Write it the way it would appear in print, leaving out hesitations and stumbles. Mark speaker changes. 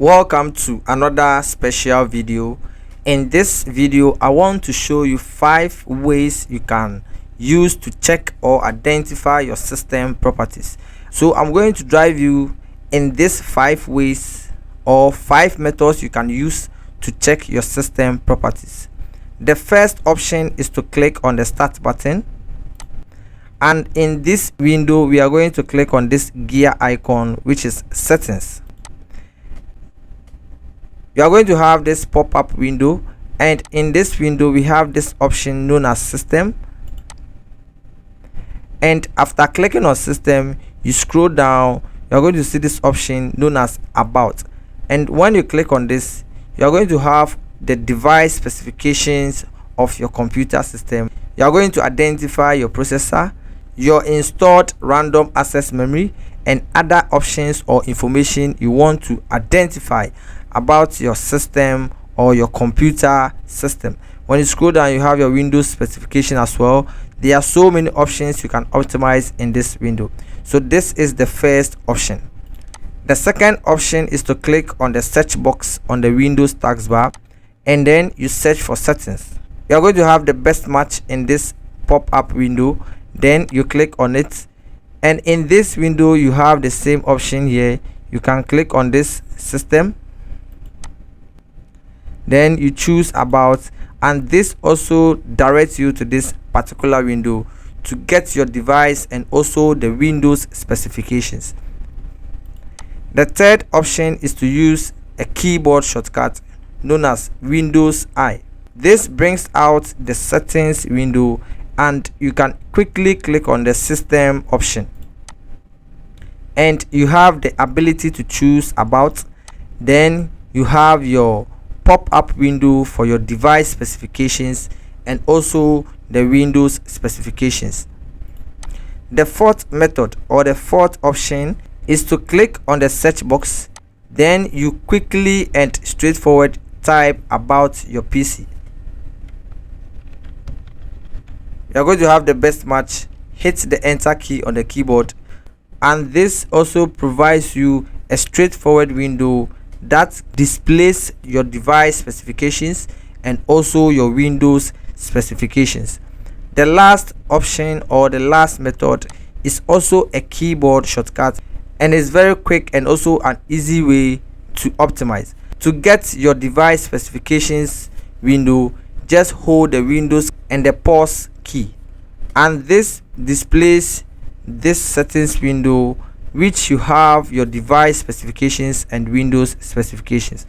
Speaker 1: Welcome to another special video. In this video I want to show you 5 ways you can use to check or identify your system properties. So I'm going to drive you in these 5 ways or 5 methods you can use to check your system properties. The first option is to click on the start button, and in this window we are going to click on this gear icon, which is settings. You are going to have this pop-up window, and in this window we have this option known as system, and after clicking on system you scroll down. You are going to see this option known as about, and when you click on this you are going to have the device specifications of your computer system. You are going to identify your processor, your installed random access memory, and other options or information you want to identify about your system or your computer system. When you scroll down you have your Windows specification as well. There are so many options you can optimize in this window. So this is the first option. The second option is to click on the search box on the Windows taskbar, and then you search for settings. You are going to have the best match in this pop-up window. Then you click on it, and in this window you have the same option here. You can click on this system, then you choose about, and this also directs you to this particular window to get your device and also the Windows specifications. The third option is to use a keyboard shortcut known as Windows I. This brings out the settings window, and you can quickly click on the system option, and you have the ability to choose about. Then you have your pop-up window for your device specifications and also the Windows specifications. The fourth method or the fourth option is to click on the search box. Then you quickly and straightforward type about your PC. You are going to have the best match. Hit the enter key on the keyboard, and this also provides you a straightforward window that displays your device specifications and also your Windows specifications. The last option or the last method is also a keyboard shortcut, and is very quick and also an easy way to optimize. To get your device specifications window, just hold the Windows and the pause key, and this displays this settings window, which you have your device specifications and Windows specifications.